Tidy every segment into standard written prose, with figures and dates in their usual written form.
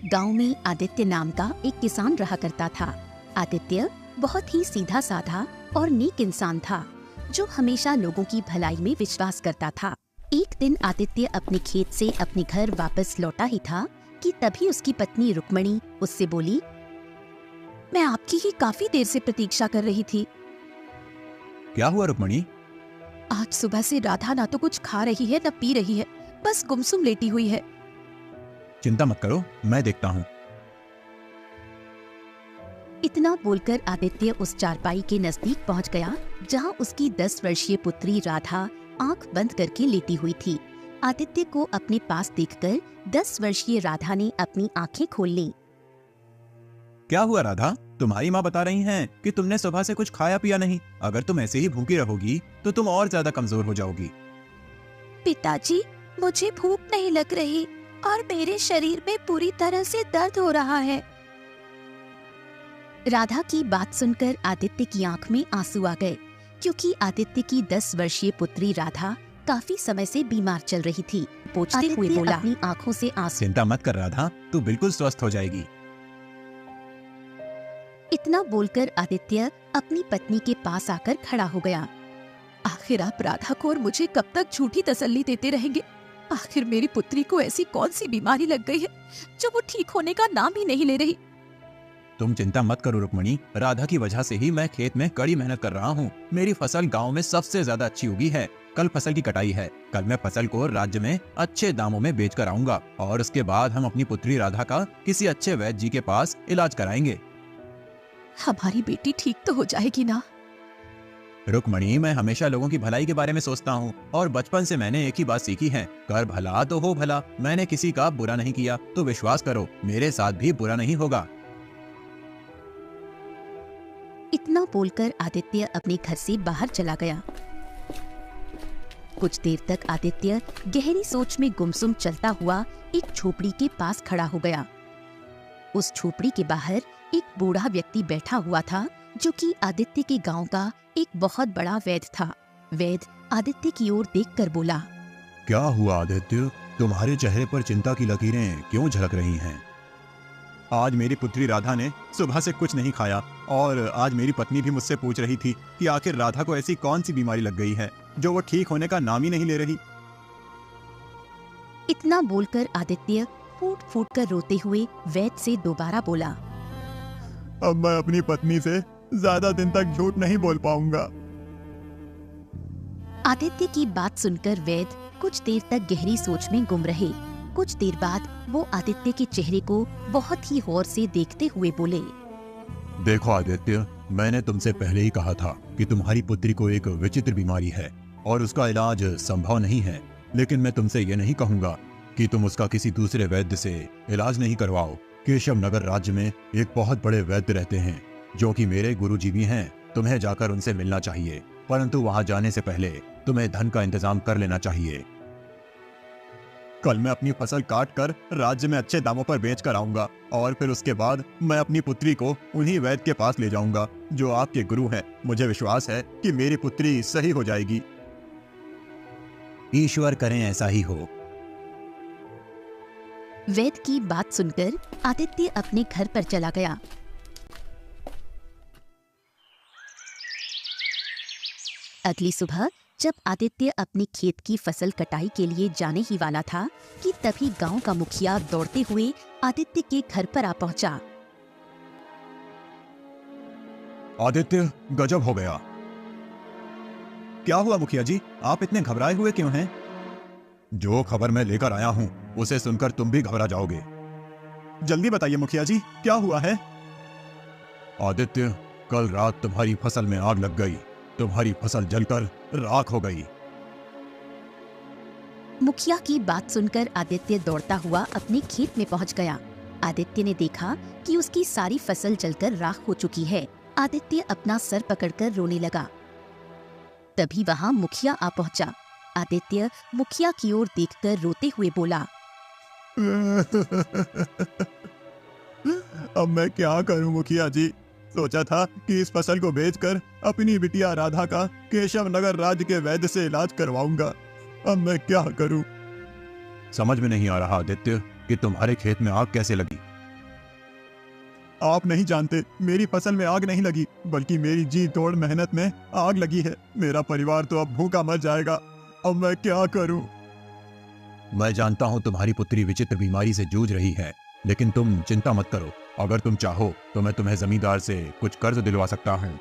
गांव में आदित्य नाम का एक किसान रहा करता था। आदित्य बहुत ही सीधा साधा और नेक इंसान था जो हमेशा लोगों की भलाई में विश्वास करता था। एक दिन आदित्य अपने खेत से अपने घर वापस लौटा ही था कि तभी उसकी पत्नी रुक्मणी उससे बोली, मैं आपकी ही काफी देर से प्रतीक्षा कर रही थी। क्या हुआ रुक्मणी? आज सुबह से राधा ना तो कुछ खा रही है न पी रही है, बस गुमसुम लेटी हुई है। चिंता मत करो, मैं देखता हूँ। इतना बोलकर आदित्य उस चारपाई के नजदीक पहुंच गया जहां उसकी 10 वर्षीय पुत्री राधा आंख बंद करके लेटी हुई थी। आदित्य को अपने पास देखकर 10 वर्षीय राधा ने अपनी आंखें खोल ली। क्या हुआ राधा? तुम्हारी माँ बता रही हैं कि तुमने सुबह से कुछ खाया पिया नहीं। अगर तुम ऐसे ही भूखी रहोगी तो तुम और ज्यादा कमजोर हो जाओगी। पिताजी, मुझे भूख नहीं लग रही और मेरे शरीर में पूरी तरह से दर्द हो रहा है। राधा की बात सुनकर आदित्य की आंख में आंसू आ गए, क्योंकि आदित्य की 10 वर्षीय पुत्री राधा काफी समय से बीमार चल रही थी। पोंछते हुए बोला, अपनी आंखों से आंसू। चिंता मत कर राधा, तू बिल्कुल स्वस्थ हो जाएगी। इतना बोलकर आदित्य अपनी पत्नी के पास आकर खड़ा हो गया। आखिर आप राधा को और मुझे कब तक झूठी तसल्ली देते रहेंगे? आखिर मेरी पुत्री को ऐसी कौन सी बीमारी लग गई है जो वो ठीक होने का नाम ही नहीं ले रही? तुम चिंता मत करो रुक्मणी, राधा की वजह से ही मैं खेत में कड़ी मेहनत कर रहा हूँ। मेरी फसल गांव में सबसे ज्यादा अच्छी उगी है। कल फसल की कटाई है। कल मैं फसल को राज्य में अच्छे दामों में बेच कर आऊंगा और उसके बाद हम अपनी पुत्री राधा का किसी अच्छे वैद्य जी के पास इलाज कराएंगे। हमारी बेटी ठीक तो हो जाएगी ना? रुक्मणी, मैं हमेशा लोगों की भलाई के बारे में सोचता हूँ और बचपन से मैंने एक ही बात सीखी है, कर भला तो हो भला। मैंने किसी का बुरा नहीं किया, तो विश्वास करो मेरे साथ भी बुरा नहीं होगा। इतना बोलकर आदित्य अपने घर से बाहर चला गया। कुछ देर तक आदित्य गहरी सोच में गुमसुम चलता हुआ एक झोपड़ी के पास खड़ा हो गया। उस झोपड़ी के बाहर एक बूढ़ा व्यक्ति बैठा हुआ था जो कि आदित्य के गांव का एक बहुत बड़ा वैद्य था। वैद्य आदित्य की ओर देखकर बोला, क्या हुआ आदित्य? तुम्हारे चेहरे पर चिंता की लकीरें क्यों झलक रही हैं? आज मेरी पुत्री राधा ने सुबह से कुछ नहीं खाया और आज मेरी पत्नी भी मुझसे पूछ रही थी कि आखिर राधा को ऐसी कौन सी बीमारी लग गई है जो वो ठीक होने का नाम ही नहीं ले रही। इतना बोलकर आदित्य फूट फूट कर रोते हुए वैद्य से दोबारा बोला, अब मैं अपनी पत्नी से ज्यादा दिन तक झूठ नहीं बोल पाऊंगा। आदित्य की बात सुनकर वैद्य कुछ देर तक गहरी सोच में गुम रहे। कुछ देर बाद वो आदित्य के चेहरे को बहुत ही गौर से देखते हुए बोले, देखो आदित्य, मैंने तुमसे पहले ही कहा था कि तुम्हारी पुत्री को एक विचित्र बीमारी है और उसका इलाज संभव नहीं है। लेकिन मैं तुमसे ये नहीं कहूंगा कि तुम उसका किसी दूसरे वैद्य से इलाज नहीं करवाओ। केशव नगर राज्य में एक बहुत बड़े वैद्य रहते हैं जो कि मेरे गुरुजी भी हैं। तुम्हें जाकर उनसे मिलना चाहिए, परंतु वहां जाने से पहले तुम्हें धन का इंतजाम कर लेना चाहिए। कल मैं अपनी फसल काट कर राज्य में अच्छे दामों पर बेच कर आऊंगा और फिर उसके बाद मैं अपनी पुत्री को उन्हीं वैद्य के पास ले जाऊंगा जो आपके गुरु हैं। मुझे विश्वास है कि मेरी पुत्री सही हो जाएगी। ईश्वर करें ऐसा ही हो। वैद्य की बात सुनकर आदित्य अपने घर पर चला गया। अगली सुबह जब आदित्य अपने खेत की फसल कटाई के लिए जाने ही वाला था कि तभी गांव का मुखिया दौड़ते हुए आदित्य के घर पर आ पहुंचा। आदित्य, गजब हो गया। क्या हुआ मुखिया जी, आप इतने घबराए हुए क्यों हैं? जो खबर मैं लेकर आया हूं उसे सुनकर तुम भी घबरा जाओगे। जल्दी बताइए मुखिया जी, क्या हुआ है? आदित्य, कल रात तुम्हारी फसल में आग लग गई। तुम्हारी फसल जलकर राख हो गई। मुखिया की बात सुनकर आदित्य दौड़ता हुआ अपने खेत में पहुंच गया। आदित्य ने देखा कि उसकी सारी फसल जलकर राख हो चुकी है। आदित्य अपना सर पकड़कर रोने लगा। तभी वहां मुखिया आ पहुंचा। आदित्य मुखिया की ओर देखकर रोते हुए बोला, अब मैं क्या करूं मुखिया जी? सोचा था कि इस फसल को बेचकर अपनी बिटिया राधा का केशव नगर राज्य के वैद्य से इलाज करवाऊंगा। अब मैं क्या करूं? समझ में नहीं आ रहा आदित्य कि तुम्हारे खेत में आग कैसे लगी। आप नहीं जानते, मेरी फसल में आग नहीं लगी, बल्कि मेरी जी तोड़ मेहनत में आग लगी है। मेरा परिवार तो अब भूखा मर जाएगा। अब मैं क्या करूं? मैं जानता हूँ तुम्हारी पुत्री विचित्र बीमारी से जूझ रही है, लेकिन तुम चिंता मत करो। अगर तुम चाहो तो मैं तुम्हें जमींदार से कुछ कर्ज दिलवा सकता हूँ।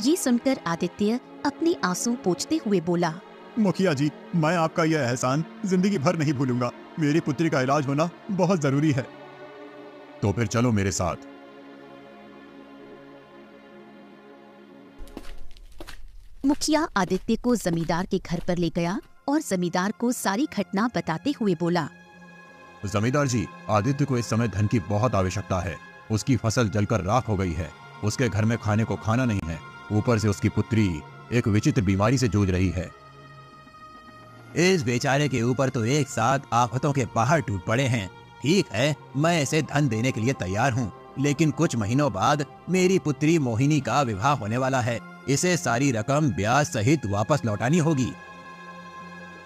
ये सुनकर आदित्य अपने आंसू पोंछते हुए बोला, मुखिया जी, मैं आपका यह एहसान जिंदगी भर नहीं भूलूंगा। मेरी पुत्री का इलाज होना बहुत जरूरी है। तो फिर चलो मेरे साथ। मुखिया आदित्य को जमींदार के घर पर ले गया और जमींदार को सारी घटना बताते हुए बोला, जमींदार जी, आदित्य को इस समय धन की बहुत आवश्यकता है। उसकी फसल जलकर राख हो गई है। उसके घर में खाने को खाना नहीं है। ऊपर से उसकी पुत्री एक विचित्र बीमारी से जूझ रही है। इस बेचारे के ऊपर तो एक साथ आफतों के पहाड़ टूट पड़े हैं। ठीक है, मैं इसे धन देने के लिए तैयार हूँ, लेकिन कुछ महीनों बाद मेरी पुत्री मोहिनी का विवाह होने वाला है। इसे सारी रकम ब्याज सहित वापस लौटानी होगी।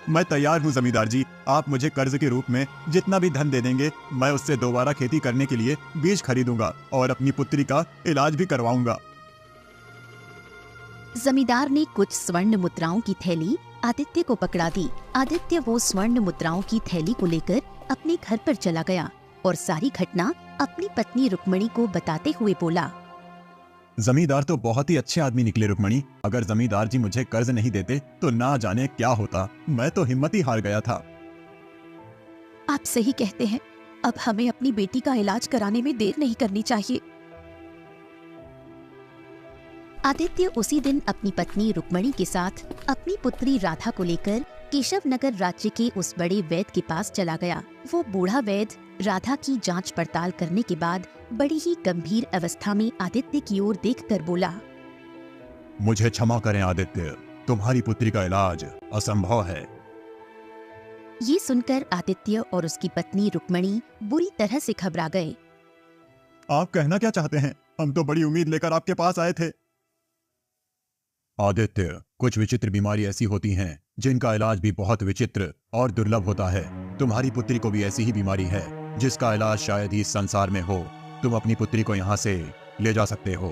मैं तैयार हूँ जमींदार जी। आप मुझे कर्ज के रूप में जितना भी धन दे देंगे, मैं उससे दोबारा खेती करने के लिए बीज खरीदूंगा और अपनी पुत्री का इलाज भी करवाऊंगा। जमींदार ने कुछ स्वर्ण मुद्राओं की थैली आदित्य को पकड़ा दी। आदित्य वो स्वर्ण मुद्राओं की थैली को लेकर अपने घर पर चला गया और सारी घटना अपनी पत्नी रुक्मणी को बताते हुए बोला, जमींदार तो बहुत ही अच्छे आदमी निकले रुक्मणी। अगर जमींदार जी मुझे कर्ज नहीं देते तो ना जाने क्या होता। मैं तो हिम्मत ही हार गया था। आप सही कहते हैं। अब हमें अपनी बेटी का इलाज कराने में देर नहीं करनी चाहिए। आदित्य उसी दिन अपनी पत्नी रुक्मणी के साथ अपनी पुत्री राधा को लेकर केशव नगर राज्य के उस बड़े वैद्य के पास चला गया। वो बूढ़ा वैद्य राधा की जांच पड़ताल करने के बाद बड़ी ही गंभीर अवस्था में आदित्य की ओर देखकर बोला, मुझे क्षमा करें आदित्य, तुम्हारी पुत्री का इलाज असंभव है। ये सुनकर आदित्य और उसकी पत्नी रुक्मणी बुरी तरह से घबरा गए। आप कहना क्या चाहते हैं? हम तो बड़ी उम्मीद लेकर आपके पास आए थे। आदित्य, कुछ विचित्र बीमारी ऐसी होती हैं जिनका इलाज भी बहुत विचित्र और दुर्लभ होता है। तुम्हारी पुत्री को भी ऐसी ही बीमारी है जिसका इलाज शायद ही इस संसार में हो। तुम अपनी पुत्री को यहाँ से ले जा सकते हो।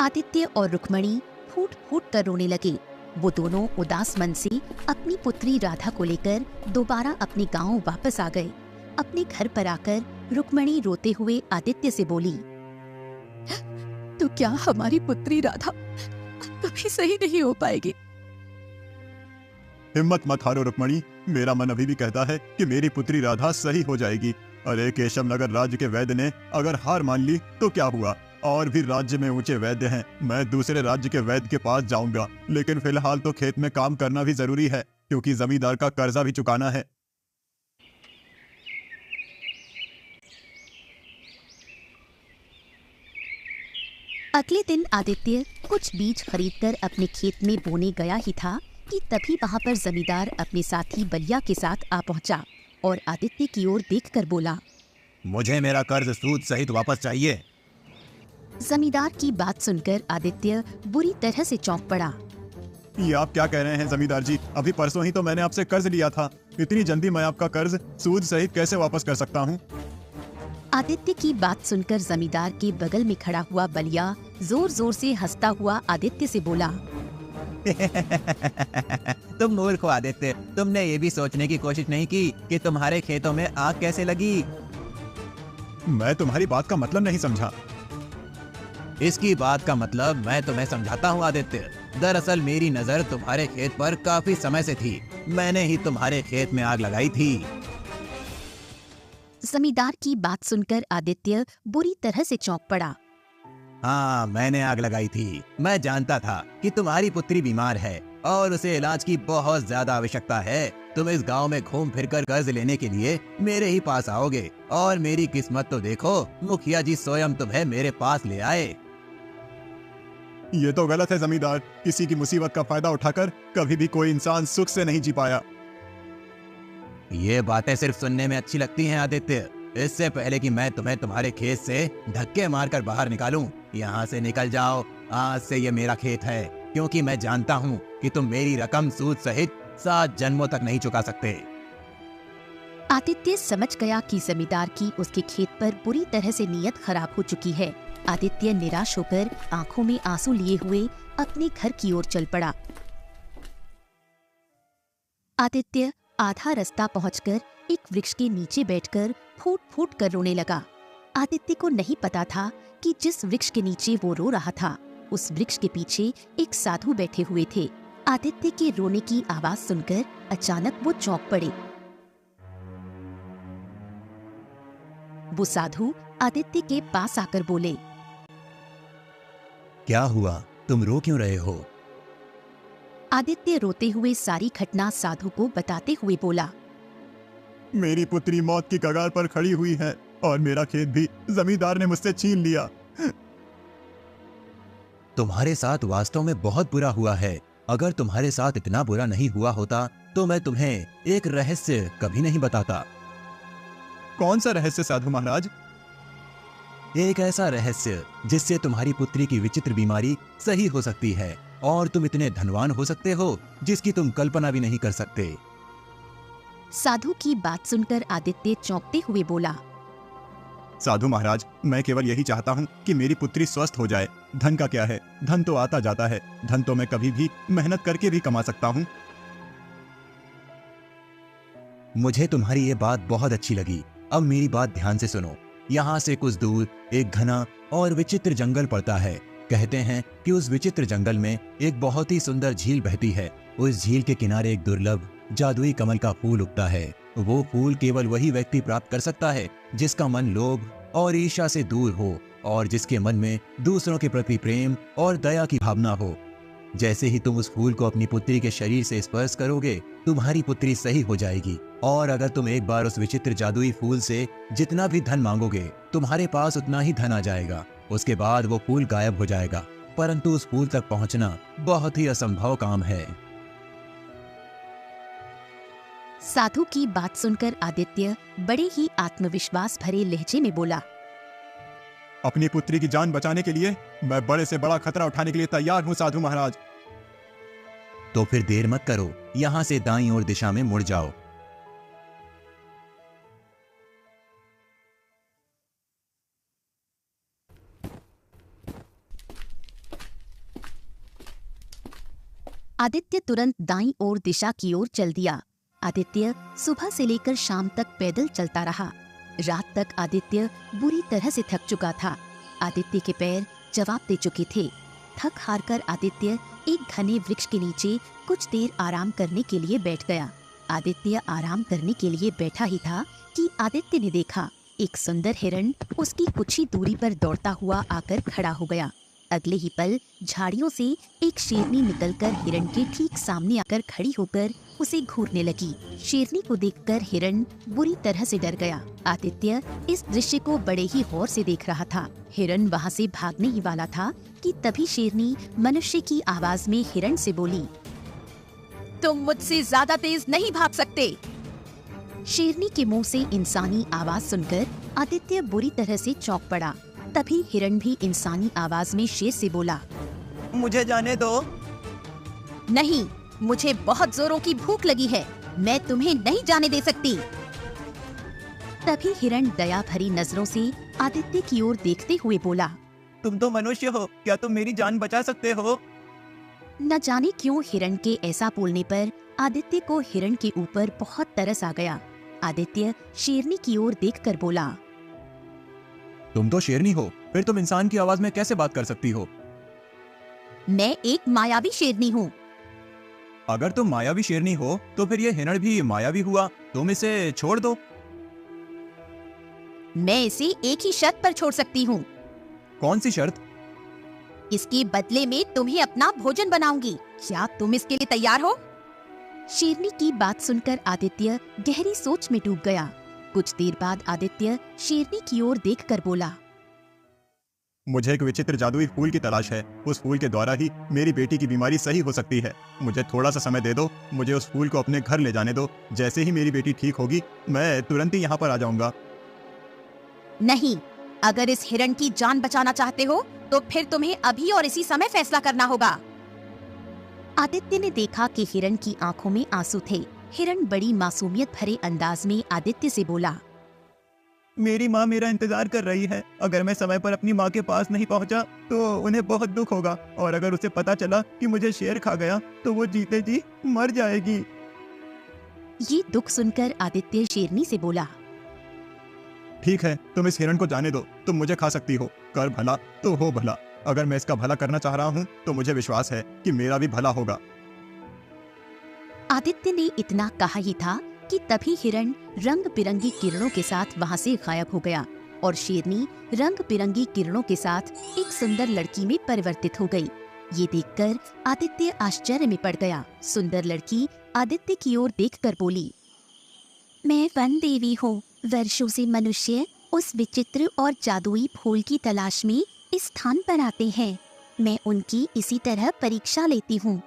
आदित्य और रुक्मणी फूट फूट कर रोने लगे। वो दोनों उदास मन से अपनी पुत्री राधा को लेकर दोबारा अपने गांव वापस आ गए। अपने घर पर आकर रुक्मणी रोते हुए आदित्य से बोली, तो क्या हमारी पुत्री राधा कभी सही नहीं हो पाएगी? हिम्मत मत हारो रुक्मणी। मेरा मन अभी भी कहता है कि मेरी पुत्री राधा सही हो जाएगी। अरे केशव नगर राज्य के वैद्य ने अगर हार मान ली तो क्या हुआ? और भी राज्य में ऊंचे वैद्य हैं। मैं दूसरे राज्य के वैद्य के पास जाऊंगा, लेकिन फिलहाल तो खेत में काम करना भी जरूरी है, क्योंकि जमींदार का कर्जा भी चुकाना है। अगले दिन आदित्य कुछ बीज खरीदकर अपने खेत में बोने गया ही था कि तभी वहाँ पर जमींदार अपने साथी बलिया के साथ आ पहुँचा और आदित्य की ओर देखकर बोला, मुझे मेरा कर्ज सूद सहित वापस चाहिए। जमींदार की बात सुनकर आदित्य बुरी तरह से चौंक पड़ा। ये आप क्या कह रहे हैं जमींदार जी? अभी परसों ही तो मैंने आपसे कर्ज लिया था। इतनी जल्दी मैं आपका कर्ज सूद सहित कैसे वापस कर सकता हूँ? आदित्य की बात सुनकर जमींदार के बगल में खड़ा हुआ बलिया जोर जोर से हंसता हुआ आदित्य से बोला, तुम मूर्ख हो आदित्य। तुमने ये भी सोचने की कोशिश नहीं की कि तुम्हारे खेतों में आग कैसे लगी। मैं तुम्हारी बात का मतलब नहीं समझा। इसकी बात का मतलब मैं तुम्हें समझाता हूँ आदित्य। दरअसल मेरी नजर तुम्हारे खेत पर काफी समय से थी। मैंने ही तुम्हारे खेत में आग लगाई थी। जमींदार की बात सुनकर आदित्य बुरी तरह से चौंक पड़ा। हाँ, मैंने आग लगाई थी। मैं जानता था कि तुम्हारी पुत्री बीमार है और उसे इलाज की बहुत ज्यादा आवश्यकता है। तुम इस गांव में घूम फिरकर कर्ज लेने के लिए मेरे ही पास आओगे, और मेरी किस्मत तो देखो, मुखिया जी स्वयं तुम्हें मेरे पास ले आए। ये तो गलत है जमींदार। किसी की मुसीबत का फायदा उठाकर कभी भी कोई इंसान सुख से नहीं जी पाया। ये बातें सिर्फ सुनने में अच्छी लगती हैं आदित्य। इससे पहले कि मैं तुम्हें तुम्हारे खेत से धक्के मारकर बाहर निकालूं, यहाँ से निकल जाओ। आज से ये मेरा खेत है, क्योंकि मैं जानता हूँ कि तुम मेरी रकम सूद सहित 7 जन्मों तक नहीं चुका सकते। आदित्य समझ गया कि जमींदार की उसके खेत पर बुरी तरह से नीयत खराब हो चुकी है। आदित्य निराश होकर आंखों में आंसू लिए हुए अपने घर की ओर चल पड़ा। आदित्य आधा रास्ता पहुंचकर एक वृक्ष के नीचे बैठकर फूट फूट कर रोने लगा। आदित्य को नहीं पता था कि जिस वृक्ष के नीचे वो रो रहा था, उस वृक्ष के पीछे एक साधु बैठे हुए थे। आदित्य के रोने की आवाज सुनकर अचानक वो चौंक पड़े। वो साधु आदित्य के पास आकर बोले, क्या हुआ, तुम रो क्यों रहे हो? आदित्य रोते हुए सारी घटना साधु को बताते हुए बोला, मेरी पुत्री मौत की कगार पर खड़ी हुई है और मेरा खेत भी जमींदार ने मुझसे छीन लिया। तुम्हारे साथ वास्तव में बहुत बुरा हुआ है। अगर तुम्हारे साथ इतना बुरा नहीं हुआ होता तो मैं तुम्हें एक रहस्य कभी नहीं बताता। कौन सा रहस्य साधु महाराज? एक ऐसा रहस्य जिससे तुम्हारी पुत्री की विचित्र बीमारी सही हो सकती है और तुम इतने धनवान हो सकते हो जिसकी तुम कल्पना भी नहीं कर सकते। साधु की बात सुनकर आदित्य चौंकते हुए बोला, साधु महाराज, मैं केवल यही चाहता हूँ कि मेरी पुत्री स्वस्थ हो जाए। धन का क्या है, धन तो आता जाता है। धन तो मैं कभी भी मेहनत करके भी कमा सकता हूँ। मुझे तुम्हारी ये बात बहुत अच्छी लगी। अब मेरी बात ध्यान से सुनो। यहाँ से कुछ दूर एक घना और विचित्र जंगल पड़ता है। कहते हैं कि उस विचित्र जंगल में एक बहुत ही सुंदर झील बहती है। उस झील के किनारे एक दुर्लभ जादुई कमल का फूल उगता है। वो फूल केवल वही व्यक्ति प्राप्त कर सकता है जिसका मन लोभ और ईर्ष्या से दूर हो और जिसके मन में दूसरों के प्रति प्रेम और दया की भावना हो। जैसे ही तुम उस फूल को अपनी पुत्री के शरीर से स्पर्श करोगे, तुम्हारी पुत्री सही हो जाएगी। और अगर तुम एक बार उस विचित्र जादुई फूल से जितना भी धन मांगोगे, तुम्हारे पास उतना ही धन आ जाएगा। उसके बाद वो फूल गायब हो जाएगा, परंतु उस फूल तक पहुंचना बहुत ही असंभव काम है। साधु की बात सुनकर आदित्य बड़े ही आत्मविश्वास भरे लहजे में बोला, अपनी पुत्री की जान बचाने के लिए मैं बड़े से बड़ा खतरा उठाने के लिए तैयार हूँ साधु महाराज। तो फिर देर मत करो, यहाँ से दाईं ओर दिशा में मुड़ जाओ। आदित्य तुरंत दाईं ओर दिशा की ओर चल दिया। आदित्य सुबह से लेकर शाम तक पैदल चलता रहा। रात तक आदित्य बुरी तरह से थक चुका था। आदित्य के पैर जवाब दे चुके थे। थक हार कर आदित्य एक घने वृक्ष के नीचे कुछ देर आराम करने के लिए बैठ गया। आदित्य आराम करने के लिए बैठा ही था कि आदित्य ने देखा एक सुंदर हिरण उसकी कुछ ही दूरी पर दौड़ता हुआ आकर खड़ा हो गया। अगले ही पल झाड़ियों से एक शेरनी निकलकर हिरण के ठीक सामने आकर खड़ी होकर उसे घूरने लगी। शेरनी को देखकर हिरण बुरी तरह से डर गया। आदित्य इस दृश्य को बड़े ही गौर से देख रहा था। हिरण वहाँ से भागने ही वाला था कि तभी शेरनी मनुष्य की आवाज में हिरण से बोली, तुम मुझसे ज्यादा तेज नहीं भाग सकते। शेरनी के मुंह से इंसानी आवाज सुनकर आदित्य बुरी तरह से चौंक पड़ा। तभी हिरण भी इंसानी आवाज में शेर से बोला, मुझे जाने दो। नहीं, मुझे बहुत जोरों की भूख लगी है, मैं तुम्हें नहीं जाने दे सकती। तभी हिरण दया भरी नजरों से आदित्य की ओर देखते हुए बोला, तुम तो मनुष्य हो, क्या तुम मेरी जान बचा सकते हो? न जाने क्यों हिरण के ऐसा बोलने पर आदित्य को हिरण के ऊपर बहुत तरस आ गया। आदित्य शेरनी की ओर देखकर बोला, तुम तो शेरनी हो, फिर तुम इंसान की आवाज में कैसे बात कर सकती हो? मैं एक मायावी शेरनी हूँ। अगर तुम मायावी शेरनी हो तो फिर ये हिरण भी मायावी हुआ। तुम इसे छोड़ दो। मैं इसे एक ही शर्त पर छोड़ सकती हूँ। कौन सी शर्त? इसके बदले में तुम्हें अपना भोजन बनाऊंगी। क्या तुम इसके लिए तैयार हो? शेरनी की बात सुनकर आदित्य गहरी सोच में डूब गया। कुछ देर बाद आदित्य शेरनी की ओर देखकर बोला, मुझे एक विचित्र जादुई फूल की तलाश है। उस फूल के द्वारा ही मेरी बेटी की बीमारी सही हो सकती है। मुझे थोड़ा सा समय दे दो। मुझे उस फूल को अपने घर ले जाने दो। जैसे ही मेरी बेटी ठीक होगी, मैं तुरंत ही यहाँ पर आ जाऊंगा। नहीं, अगर इस हिरण की जान बचाना चाहते हो तो फिर तुम्हें अभी और इसी समय फैसला करना होगा। आदित्य ने देखा कि हिरण की आंखों में आंसू थे। हिरण बड़ी मासूमियत भरे अंदाज में आदित्य से बोला, मेरी माँ मेरा इंतजार कर रही है। अगर मैं समय पर अपनी माँ के पास नहीं पहुँचा तो उन्हें बहुत दुख होगा, और अगर उसे पता चला कि मुझे शेर खा गया तो वो जीते जी मर जाएगी। ये दुख सुनकर आदित्य शेरनी से बोला, ठीक है, तुम इस हिरण को जाने दो, तुम मुझे खा सकती हो। कर भला तो हो भला। अगर मैं इसका भला करना चाह रहा हूँ तो मुझे विश्वास है कि मेरा भी भला होगा। आदित्य ने इतना कहा ही था कि तभी हिरण रंग बिरंगी किरणों के साथ वहाँ से गायब हो गया और शेरनी रंग बिरंगी किरणों के साथ एक सुंदर लड़की में परिवर्तित हो गई। ये देखकर आदित्य आश्चर्य में पड़ गया। सुंदर लड़की आदित्य की ओर देखकर बोली, मैं वन देवी हूँ। वर्षों से मनुष्य उस विचित्र और जादुई फूल की तलाश में इस स्थान पर आते हैं। मैं उनकी इसी तरह परीक्षा लेती हूँ,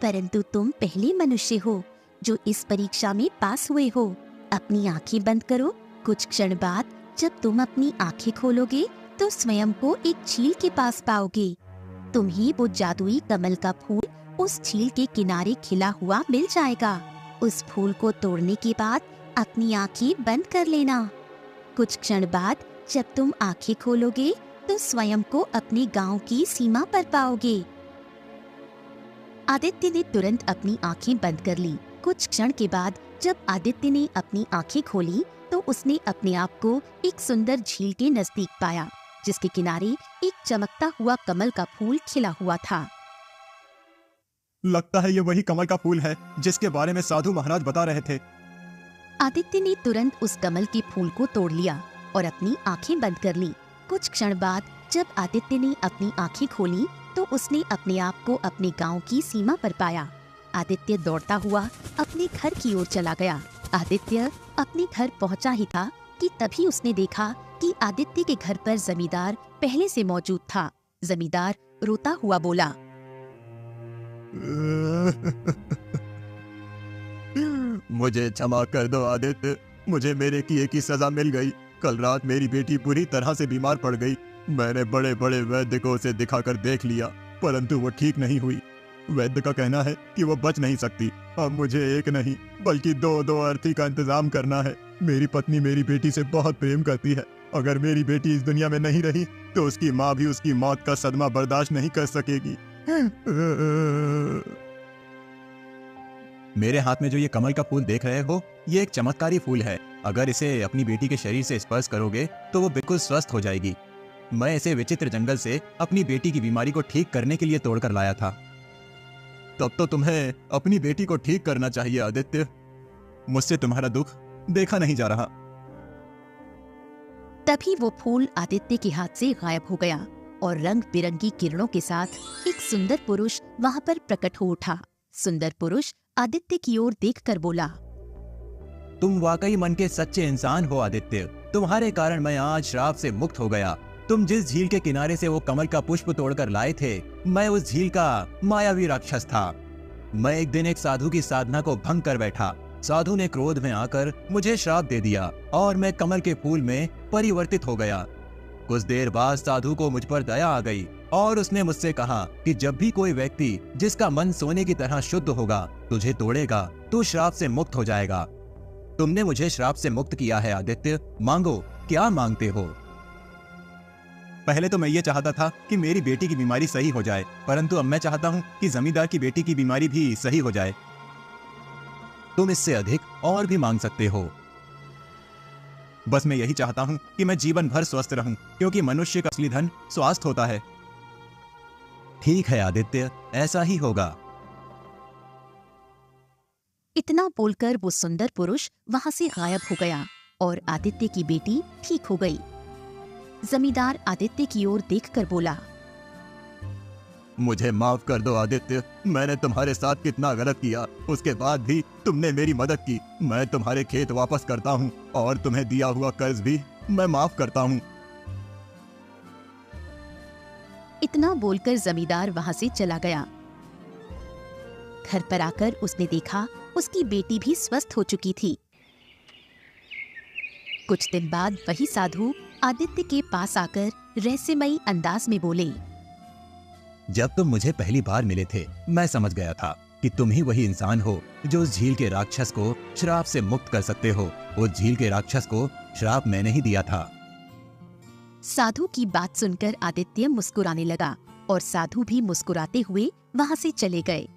परंतु तुम पहले मनुष्य हो जो इस परीक्षा में पास हुए हो। अपनी आंखें बंद करो। कुछ क्षण बाद जब तुम अपनी आंखें खोलोगे तो स्वयं को एक झील के पास पाओगे। तुम्हें वो जादुई कमल का फूल उस झील के किनारे खिला हुआ मिल जाएगा। उस फूल को तोड़ने के बाद अपनी आंखें बंद कर लेना। कुछ क्षण बाद जब तुम आंखें खोलोगे तो स्वयं को अपने गांव की सीमा पर पाओगे। आदित्य ने तुरंत अपनी आंखें बंद कर ली। कुछ क्षण के बाद जब आदित्य ने अपनी आंखें खोली तो उसने अपने आप को एक सुंदर झील के नजदीक पाया, जिसके किनारे एक चमकता हुआ कमल का फूल खिला हुआ था। लगता है ये वही कमल का फूल है जिसके बारे में साधु महाराज बता रहे थे। आदित्य ने तुरंत उस कमल के फूल को तोड़ लिया और अपनी आंखें बंद कर ली। कुछ क्षण बाद जब आदित्य ने अपनी आंखें खोली तो उसने अपने आप को अपने गांव की सीमा पर पाया। आदित्य दौड़ता हुआ अपने घर की ओर चला गया। आदित्य अपने घर पहुंचा ही था कि तभी उसने देखा कि आदित्य के घर पर जमींदार पहले से मौजूद था। जमींदार रोता हुआ बोला, मुझे क्षमा कर दो आदित्य, मुझे मेरे किए की सजा मिल गई। कल रात मेरी बेटी बुरी तरह से बीमार पड़ गई। मैंने बड़े बड़े वैद्य को उसे दिखाकर देख लिया, परंतु वो ठीक नहीं हुई। वैद्य का कहना है कि वो बच नहीं सकती। अब मुझे एक नहीं बल्कि दो अर्थी का इंतजाम करना है। मेरी पत्नी मेरी बेटी से बहुत प्रेम करती है। अगर मेरी बेटी इस दुनिया में नहीं रही तो उसकी माँ भी उसकी मौत का सदमा बर्दाश्त नहीं कर सकेगी। मेरे हाथ में जो ये कमल का फूल देख रहे हो, ये एक चमत्कारी फूल है। अगर इसे अपनी बेटी के शरीर से स्पर्श करोगे तो वो बिल्कुल स्वस्थ हो जाएगी। मैं इसे विचित्र जंगल से अपनी बेटी की बीमारी को ठीक करने के लिए तोड़कर लाया था। तब तो तुम्हें अपनी बेटी को ठीक करना चाहिए आदित्य। मुझसे तुम्हारा दुख देखा नहीं जा रहा। तभी वो फूल आदित्य के हाथ से गायब हो गया और रंग बिरंगी किरणों के साथ एक सुंदर पुरुष वहाँ पर प्रकट हो उठा। सुंदर पुरुष आदित्य की ओर देखकर बोला, तुम वाकई मन के सच्चे इंसान हो आदित्य। तुम्हारे कारण मैं आज श्राप से मुक्त हो गया। तुम जिस झील के किनारे से वो कमल का पुष्प तोड़कर लाए थे, मैं उस झील का मायावी राक्षस था। मैं एक दिन एक साधु की साधना को भंग कर बैठा। साधु ने क्रोध में आकर मुझे श्राप दे दिया और मैं कमल के फूल में परिवर्तित हो गया। कुछ देर बाद साधु को मुझ पर दया आ गई और उसने मुझसे कहा कि जब भी कोई व्यक्ति जिसका मन सोने की तरह शुद्ध होगा तुझे तोड़ेगा तो श्राप से मुक्त हो जाएगा। तुमने मुझे श्राप से मुक्त किया है आदित्य। मांगो, क्या मांगते हो? पहले तो मैं ये चाहता था कि मेरी बेटी की बीमारी सही हो जाए, परंतु अब मैं चाहता हूँ कि जमींदार की बेटी की बीमारी भी सही हो जाए। तुम इससे अधिक और भी मांग सकते हो। बस मैं यही चाहता हूँ कि मैं जीवन भर स्वस्थ रहूं, क्योंकि मनुष्य का असली धन स्वास्थ्य होता है। ठीक है आदित्य, ऐसा ही होगा। इतना बोलकर वो सुंदर पुरुष वहाँ से गायब हो गया और आदित्य की बेटी ठीक हो गई। जमींदार आदित्य की ओर देखकर बोला, मुझे माफ कर दो आदित्य, मैंने तुम्हारे साथ कितना गलत किया, उसके बाद भी तुमने मेरी मदद की। मैं तुम्हारे खेत वापस करता हूँ और तुम्हें दिया हुआ कर्ज भी मैं माफ करता हूँ। इतना बोलकर जमींदार वहाँ से चला गया। घर पर आकर उसने देखा उसकी बेटी भी स्वस्थ हो चुकी थी। कुछ दिन बाद वही साधु आदित्य के पास आकर रहस्यमयी अंदाज में बोले, जब तुम मुझे पहली बार मिले थे मैं समझ गया था कि तुम ही वही इंसान हो जो उस झील के राक्षस को श्राप से मुक्त कर सकते हो। उस झील के राक्षस को श्राप मैंने ही दिया था। साधु की बात सुनकर आदित्य मुस्कुराने लगा और साधु भी मुस्कुराते हुए वहां से चले गए।